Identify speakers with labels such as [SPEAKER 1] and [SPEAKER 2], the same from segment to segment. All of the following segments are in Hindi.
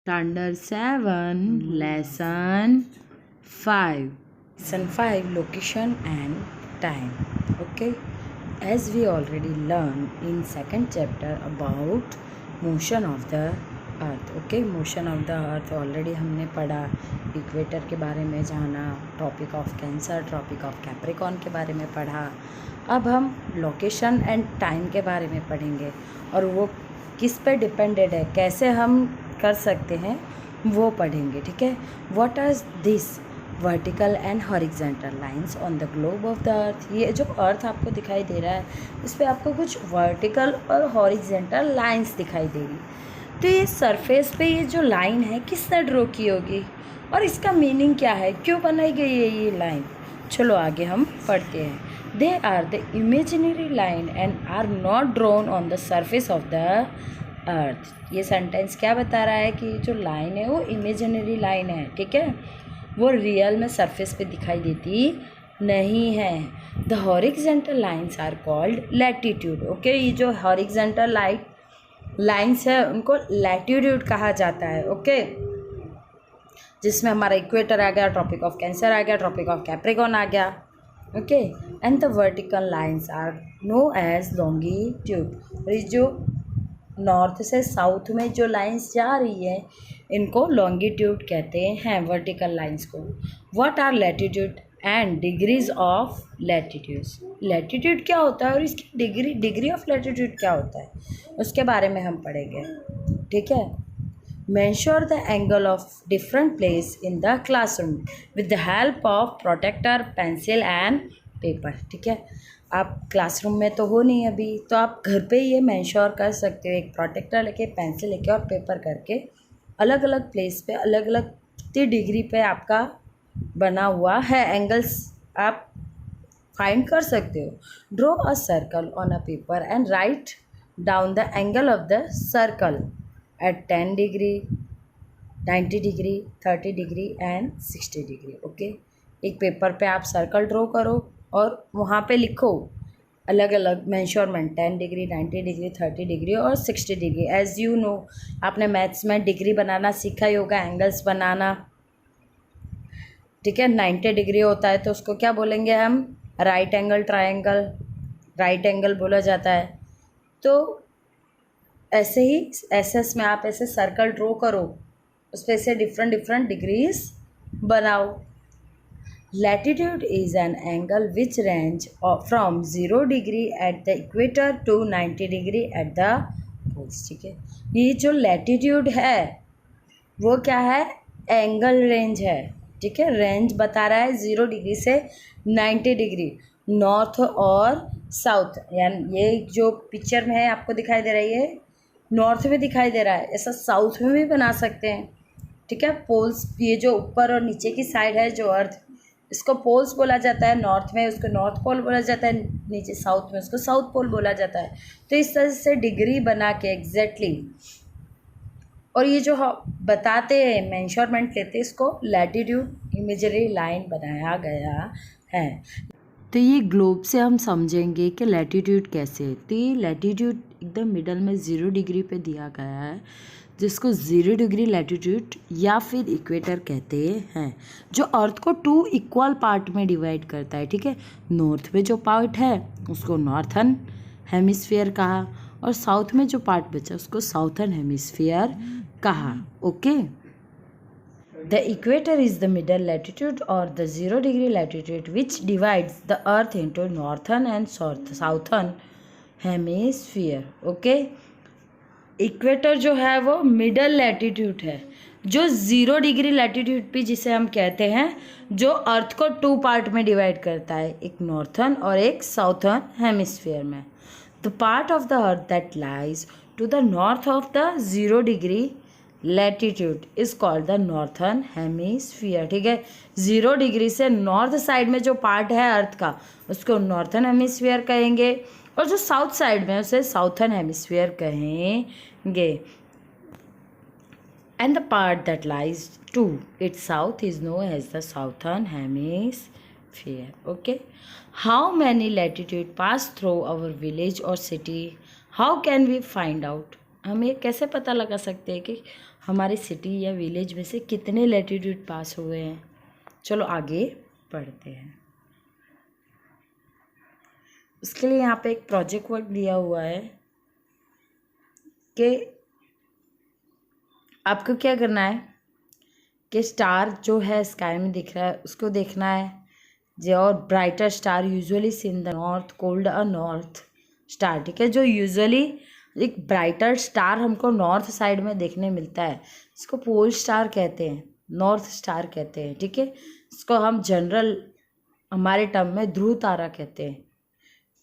[SPEAKER 1] Standard 7, Lesson 5. Lesson 5, Location and Time. Okay, as we already learned in second chapter about motion of the earth. Okay, motion of the earth already हमने पढ़ा, इक्वेटर के बारे में जाना, tropic of cancer, tropic of capricorn के बारे में पढ़ा. अब हम लोकेशन एंड टाइम के बारे में पढ़ेंगे और वो किस पे डिपेंडेड है, कैसे हम कर सकते हैं वो पढ़ेंगे. ठीक है. What are this vertical and horizontal lines on the globe of the earth. ये जो अर्थ आपको दिखाई दे रहा है इस पर आपको कुछ वर्टिकल और हॉरिजॉन्टल लाइंस दिखाई दे रही. तो ये सरफेस पे ये जो लाइन है किसने ड्रॉ की होगी और इसका मीनिंग क्या है, क्यों बनाई गई है ये लाइन. चलो आगे हम पढ़ते हैं. They are the imaginary line and are not drawn on the surface of the earth. ये सेंटेंस क्या बता रहा है कि जो लाइन है वो इमेजिनरी लाइन है. ठीक है, वो रियल में सरफेस पे दिखाई देती नहीं है. The horizontal lines are called latitude. Okay, ये जो हॉरिजॉन्टल लाइंस है उनको लैटिट्यूड कहा जाता है. ओके, जिसमें हमारा इक्वेटर आ गया, ट्रॉपिक ऑफ कैंसर आ गया, ट्रॉपिक ऑफ कैप्रिकॉर्न आ गया. Okay, and the vertical lines are known as longitude. और ये जो नॉर्थ से साउथ में जो लाइंस जा रही है इनको लॉन्गिट्यूड कहते हैं, वर्टिकल लाइंस को. What are latitude and degrees of latitudes. Latitude क्या होता है और इसकी डिग्री ऑफ लैटिट्यूड क्या होता है उसके बारे में हम पढ़ेंगे. ठीक है. Mention the angle of different place in the classroom with the help of protractor, pencil and paper. ठीक है, आप क्लासरूम में तो हो नहीं अभी, तो आप घर पे ये मेंशन कर सकते हो. एक प्रोटेक्टर लेके, पेंसिल लेके और पेपर करके अलग अलग प्लेस पे अलग अलग कितनी डिग्री पे आपका बना हुआ है एंगल्स आप फाइंड कर सकते हो. Draw a circle on a paper and write down the angle of the circle eight 10 degree, 90 degree, 30 degree and 60 degree. Okay, एक पेपर पे आप सर्कल ड्रॉ करो और वहाँ पे लिखो अलग अलग मेंशरमेंट 10 डिग्री, 90 डिग्री, 30 डिग्री और 60 डिग्री. एज़ यू नो, आपने मैथ्स में डिग्री बनाना सीखा ही होगा, एंगल्स बनाना. ठीक है, 90 डिग्री होता है तो उसको क्या बोलेंगे हम, right angle triangle, right angle बोला जाता है. तो ऐसे ही एसएस में आप ऐसे सर्कल ड्रॉ करो, उस पर से डिफरेंट डिग्रीज बनाओ. Latitude is an angle which range from 0 degree at the equator to 90 degree at the poles. ठीक है, ये जो लैटिट्यूड है वो क्या है, एंगल रेंज है. ठीक है, रेंज बता रहा है 0 डिग्री से 90 डिग्री नॉर्थ और साउथ. यानी ये जो पिक्चर में है आपको दिखाई दे रही है नॉर्थ में दिखाई दे रहा है, ऐसा साउथ में भी बना सकते हैं. ठीक है, पोल्स, ये जो ऊपर और नीचे की साइड है जो अर्थ, इसको पोल्स बोला जाता है. नॉर्थ में उसको नॉर्थ पोल बोला जाता है, नीचे साउथ में उसको साउथ पोल बोला जाता है. तो इस तरह से डिग्री बना के एग्जैक्टली, और ये जो बताते हैं मेंशरमेंट लेते हैं, इसको लैटिट्यूड इमेजरी लाइन बनाया गया है. तो ये ग्लोब से हम समझेंगे कि लैटिट्यूड कैसे है. तो ये लैटिट्यूड एकदम मिडल में 0 डिग्री पे दिया गया है, जिसको 0 डिग्री लैटिट्यूड या फिर इक्वेटर कहते हैं, जो अर्थ को 2 इक्वल पार्ट में डिवाइड करता है. ठीक है, नॉर्थ में जो पार्ट है उसको नॉर्थर्न हेमिस्फीयर कहा और साउथ में जो पार्ट बचा उसको साउथर्न हेमिस्फीयर कहा. Okay, the equator is the middle latitude और the 0 degree latitude which divides the earth into northern and southern hemisphere. Okay, equator जो है वो मिडल लैटिट्यूड है, जो 0 डिग्री लैटिट्यूड भी जिसे हम कहते हैं, जो अर्थ को 2 पार्ट में डिवाइड करता है, एक नॉर्थर्न और एक साउथर्न हेमिस्फीयर में. The part of the earth that lies to the north of the 0 degree latitude is called the northern hemisphere. ठीक है, 0 डिग्री से नॉर्थ साइड में जो पार्ट है अर्थ का उसको नॉर्थर्न हेमिस्फीयर कहेंगे और जो साउथ साइड में उसे साउथर्न हेमिस्फीयर कहेंगे. And the part that lies to its south is known as the southern hemisphere. Okay, how many latitude pass through our village और city, how can we find out. हम ये कैसे पता लगा सकते हैं कि हमारी सिटी या विलेज में से कितने लैटिट्यूड पास हुए हैं। चलो आगे पढ़ते हैं। उसके लिए यहाँ पे एक प्रोजेक्ट वर्क दिया हुआ है कि आपको क्या करना है कि स्टार जो है स्काई में दिख रहा है उसको देखना है। जो और brighter star usually seen the north cold a north star, ठीक है। जो यूजुअली एक ब्राइटर स्टार हमको नॉर्थ साइड में देखने मिलता है, इसको पोल स्टार कहते हैं, नॉर्थ स्टार कहते हैं, ठीक है। इसको हम जनरल हमारे टर्म में ध्रुव तारा कहते हैं।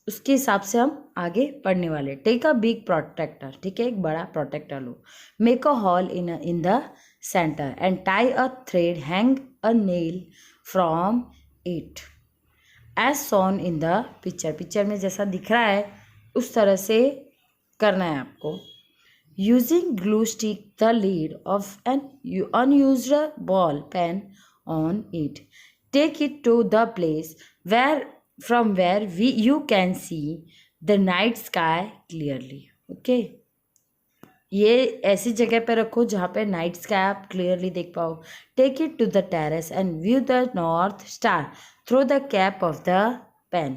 [SPEAKER 1] उसके हिसाब से हम आगे पढ़ने वाले। टेक अ बिग प्रोटेक्टर, ठीक है, एक बड़ा प्रोटेक्टर लो। Make a hole in the centre and tie a thread, hang a nail from it as shown in the picture. Picture में जैसा दिख रहा है उस तरह से करना है आपको। Using glue stick the lead of an unused ball pen on it, take it to the place from where you can see the night sky clearly, okay। ये ऐसी जगह पे रखो जहाँ पे नाइट स्काई आप क्लियरली देख पाओ। Take it to the terrace and view the north star through the cap of the pen.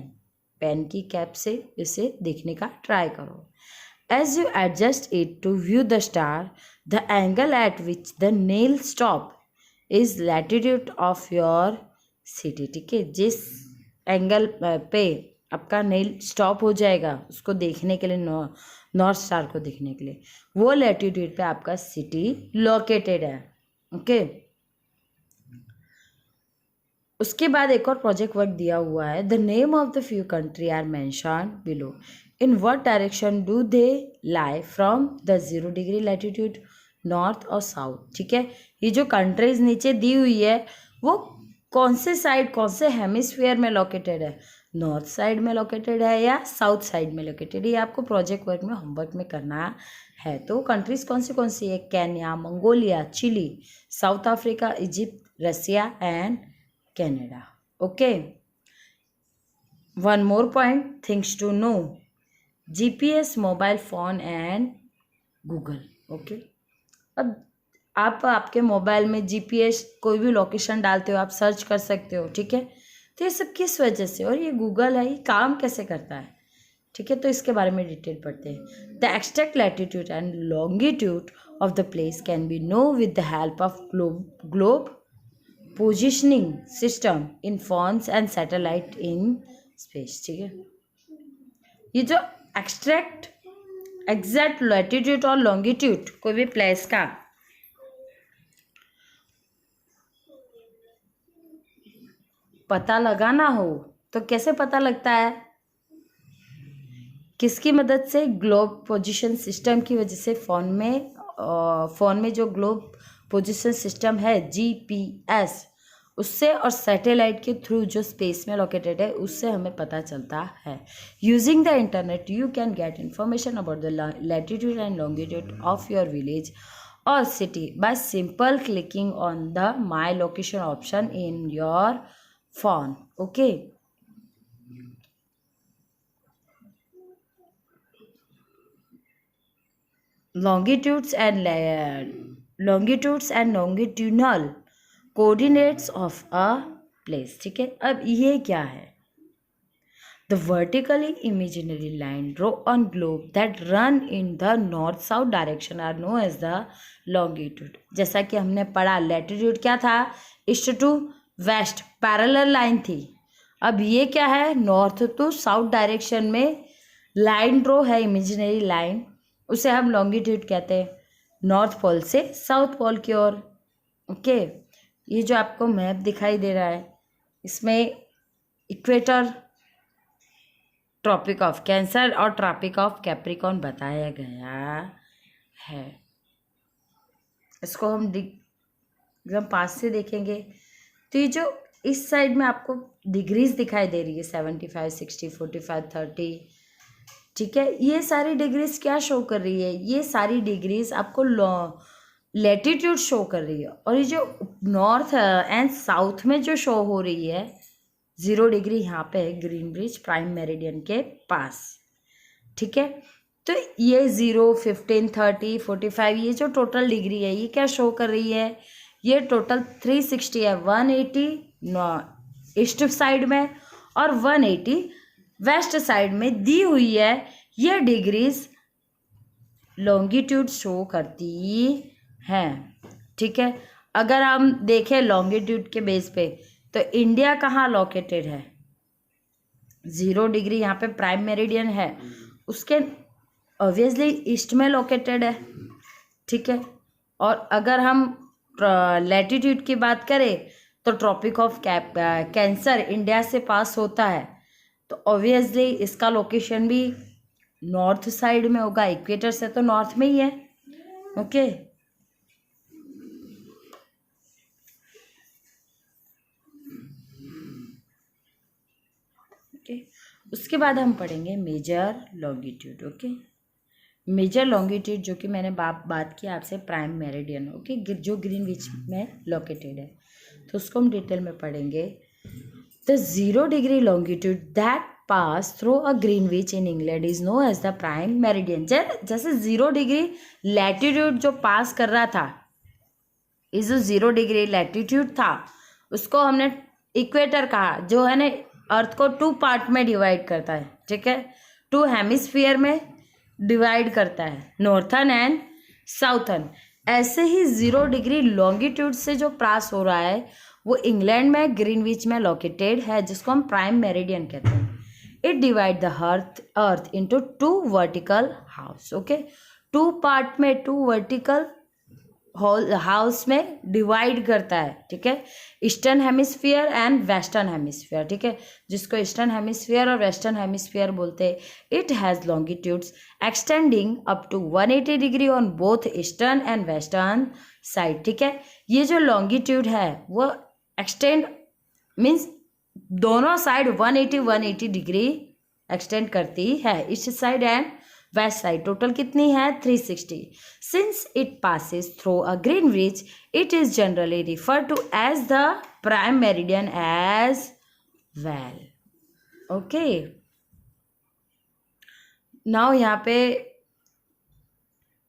[SPEAKER 1] Pen की कैप से इसे देखने का ट्राई करो। As you adjust it to view the star, the angle at which the nail stop is latitude of your city, ठीक है। जिस एंगल पे आपका नेल स्टॉप हो जाएगा उसको देखने के लिए, नॉर्थ स्टार को देखने के लिए, वो लैटिट्यूड पे आपका सिटी लोकेटेड है, ओके। उसके बाद एक और प्रोजेक्ट वर्क दिया हुआ है। The name of the few country are mentioned below, in what direction do they lie from the 0 degree latitude, north और साउथ, ठीक है। ये जो कंट्रीज नीचे दी हुई है वो कौन से साइड, कौन से हेमिस्फीयर में लोकेटेड है, नॉर्थ साइड में लोकेटेड है या साउथ साइड में लोकेटेड है। ये आपको प्रोजेक्ट वर्क में होमवर्क में करना है। तो कंट्रीज कौन सी है? Kenya, Mongolia, Chile, South Africa, Egypt, Russia and Canada, okay. One more point, things to know, GPS, mobile phone and Google, okay. अब आप आपके मोबाइल में जीपीएस कोई भी लोकेशन डालते हो, आप सर्च कर सकते हो, ठीक है। तो ये सब किस वजह से, और ये गूगल है, ये काम कैसे करता है, ठीक है। तो इसके बारे में डिटेल पढ़ते हैं। The exact latitude and longitude of the place can be know with the help of globe positioning system in phones and satellite in space, ठीक है। ये जो एग्जैक्ट लैटिट्यूड और लॉन्गिट्यूड कोई भी प्लेस का पता लगाना हो तो कैसे पता लगता है? किसकी मदद से? ग्लोब पोजीशन सिस्टम की वजह से। फ़ोन में जो ग्लोब पोजीशन सिस्टम है जीपीएस, उससे और सैटेलाइट के थ्रू जो स्पेस में लोकेटेड है उससे हमें पता चलता है। Using the internet you can get information about the latitude and longitude of your village or city by simple clicking on the my location option in your phone, okay। longitudes and longitudinal coordinates of a place, ठीक है। अब ये क्या है? The vertically imaginary line drawn on globe that run in the north-south direction are known as the longitude। जैसा कि हमने पढ़ा, लैटिट्यूड क्या था? East to west parallel line थी। अब ये क्या है? नॉर्थ टू साउथ डायरेक्शन में लाइन ड्रॉ है, इमेजिनरी लाइन, उसे हम लॉन्गिट्यूड कहते हैं, नॉर्थ पोल से साउथ पोल की ओर, ओके। ये जो आपको मैप दिखाई दे रहा है इसमें इक्वेटर, ट्रॉपिक ऑफ कैंसर और ट्रॉपिक ऑफ कैप्रिकॉर्न बताया गया है। इसको हम एकदम पास से देखेंगे तो ये जो इस साइड में आपको डिग्रीज दिखाई दे रही है 75, 60, 45, 30, ठीक है। ये सारी डिग्रीज क्या शो कर रही है? ये सारी डिग्रीज आपको लैटिट्यूड शो कर रही है। और ये जो नॉर्थ एंड साउथ में जो शो हो रही है 0 डिग्री यहाँ पे है, ग्रीन ब्रिज प्राइम मेरिडियन के पास, ठीक है। तो ये 0, 15, 30, 45 ये जो टोटल डिग्री है ये क्या शो कर रही है, ये टोटल 360 है। 180 ईस्ट साइड में और 180 वेस्ट साइड में दी हुई है। ये डिग्रीज लॉन्गिट्यूड शो करती हैं, ठीक है। अगर हम देखें लॉन्गिट्यूड के बेस पे तो इंडिया कहाँ लोकेटेड है, 0 डिग्री यहाँ पे प्राइम मेरिडियन है, उसके ऑब्वियसली ईस्ट में लोकेटेड है, ठीक है। और अगर हम लैटिट्यूड की बात करें तो ट्रॉपिक ऑफ कैंसर इंडिया से पास होता है, तो ऑब्वियसली इसका लोकेशन भी नॉर्थ साइड में होगा, इक्वेटर से तो नॉर्थ में ही है, ओके। उसके बाद हम पढ़ेंगे major longitude, okay. Major longitude जो कि मैंने बात की आपसे प्राइम मेरिडियन, ओके, जो ग्रीनविच में लोकेटेड है, तो उसको हम डिटेल में पढ़ेंगे। The 0 degree longitude that pass through a Greenwich in England is known as the prime meridian. जैसे 0 डिग्री लैटिट्यूड जो पास कर रहा था, इस जो 0 डिग्री लैटिट्यूड था उसको हमने इक्वेटर कहा, जो है ना अर्थ को 2 पार्ट में डिवाइड करता है, ठीक है, 2 हेमिस्फीयर में डिवाइड करता है, नॉर्थर्न एंड साउथर्न। ऐसे ही 0 डिग्री लॉन्गिट्यूड से जो पास हो रहा है वो इंग्लैंड में ग्रीनविच में लोकेटेड है, जिसको हम प्राइम मेरिडियन कहते हैं। It divide the earth into 2 vertical house, okay. 2 part में 2 वर्टिकल हाउस में डिवाइड करता है, ठीक है, eastern hemisphere and western hemisphere, ठीक है, जिसको ईस्टर्न हेमिस्फीयर और वेस्टर्न हेमिस्फीयर बोलते हैं। It has longitudes extending up to 180 degree on both eastern and western side, ठीक है। ये जो लॉन्गिट्यूड है वो एक्सटेंड मीन्स दोनों साइड 180 डिग्री एक्सटेंड करती है, east side and west side. Total कितनी है 360। Since it passes through a Greenwich it is generally refer to as the prime meridian as well, okay. Now यहाँ पे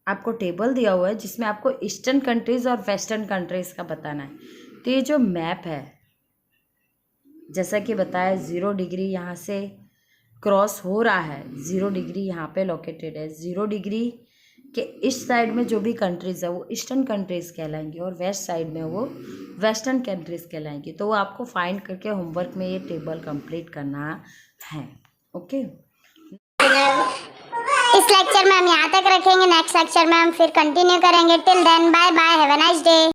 [SPEAKER 1] आपको टेबल दिया हुआ है जिसमें आपको ईस्टर्न कंट्रीज और वेस्टर्न कंट्रीज का बताना है। तो ये जो मैप है जैसा कि बताया 0 डिग्री यहाँ से क्रॉस हो रहा है, 0 डिग्री यहाँ पे लोकेटेड है। 0 डिग्री के ईस्ट साइड में जो भी कंट्रीज़ है वो ईस्टर्न कंट्रीज़ कहलाएंगी और वेस्ट साइड में वो वेस्टर्न कंट्रीज़ कहलाएंगी। तो वो आपको फाइंड करके होमवर्क में ये टेबल कंप्लीट करना है, ओके।
[SPEAKER 2] इस लेक्चर में हम यहाँ तक रखेंगे, नेक्स्ट लेक्चर में हम फिर कंटिन्यू करेंगे। Till then bye bye, have a nice day.